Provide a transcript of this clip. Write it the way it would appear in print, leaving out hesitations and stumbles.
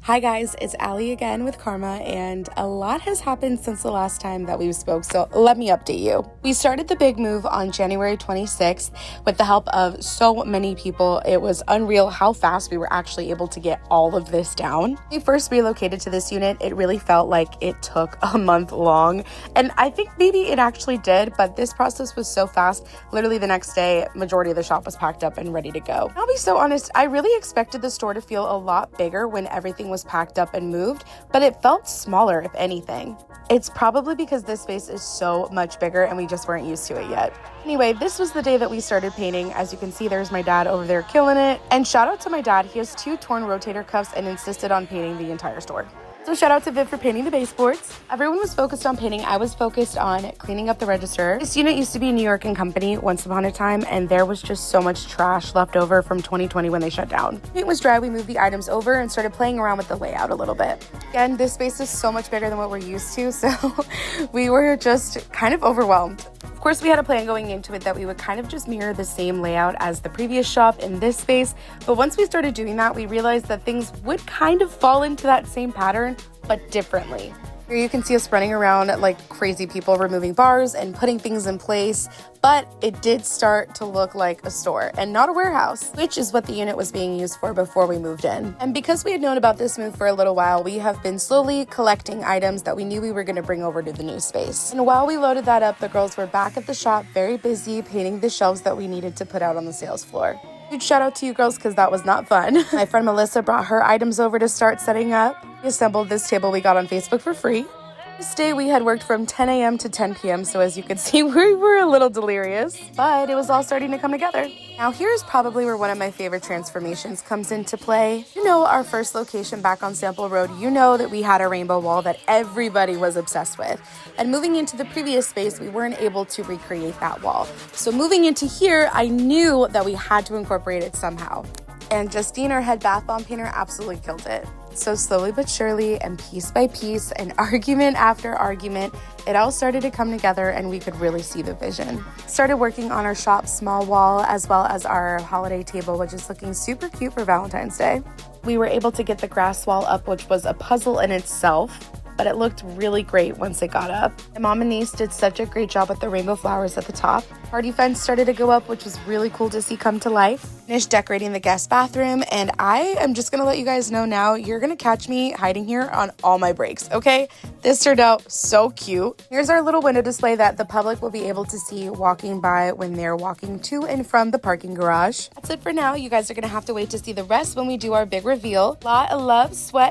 Hi guys, it's Allie again with Karma, and a lot has happened since the last time that we spoke, so let me update you. We started the big move on January 26th with the help of so many people. It was unreal how fast we were actually able to get all of this down. When we first relocated to this unit, it really felt like it took a month long, and I think maybe it actually did, but this process was so fast. Literally the next day, majority of the shop was packed up and ready to go. I'll be so honest, I really expected the store to feel a lot bigger when everything was packed up and moved, but it felt smaller if anything. It's probably because this space is so much bigger and we just weren't used to it yet. Anyway, this was the day that we started painting. As you can see, there's my dad over there killing it. And shout out to my dad, he has 2 torn rotator cuffs and insisted on painting the entire store. So shout out to Viv for painting the baseboards. Everyone was focused on painting. I was focused on cleaning up the register. This unit used to be New York & Company once upon a time, and there was just so much trash left over from 2020 when they shut down. Paint was dry, we moved the items over and started playing around with the layout a little bit. Again, this space is so much bigger than what we're used to, so we were just kind of overwhelmed. Of course, we had a plan going into it that we would kind of just mirror the same layout as the previous shop in this space, but once we started doing that, we realized that things would kind of fall into that same pattern, but differently. Here you can see us running around like crazy people, removing bars and putting things in place, but it did start to look like a store and not a warehouse, which is what the unit was being used for before we moved in. And because we had known about this move for a little while, we have been slowly collecting items that we knew we were going to bring over to the new space. And while we loaded that up, the girls were back at the shop, very busy painting the shelves that we needed to put out on the sales floor. Huge shout out to you girls because that was not fun. My friend Melissa brought her items over to start setting up. We assembled this table we got on Facebook for free. This day we had worked from 10 a.m. to 10 p.m. so as you can see we were a little delirious, but it was all starting to come together. Now here's probably where one of my favorite transformations comes into play. You know, our first location back on Sample Road, you know that we had a rainbow wall that everybody was obsessed with. And moving into the previous space, we weren't able to recreate that wall. So moving into here, I knew that we had to incorporate it somehow. And Justine, our head bath bomb painter, absolutely killed it. So slowly but surely and piece by piece and argument after argument, it all started to come together and we could really see the vision. Started working on our shop's small wall as well as our holiday table, which is looking super cute for Valentine's Day. We were able to get the grass wall up, which was a puzzle in itself, but it looked really great once it got up. My mom and niece did such a great job with the rainbow flowers at the top. Party fence started to go up, which was really cool to see come to life. Finished decorating the guest bathroom, and I am just gonna let you guys know now, you're gonna catch me hiding here on all my breaks, okay? This turned out so cute. Here's our little window display that the public will be able to see walking by when they're walking to and from the parking garage. That's it for now. You guys are gonna have to wait to see the rest when we do our big reveal. Lot of love, sweat,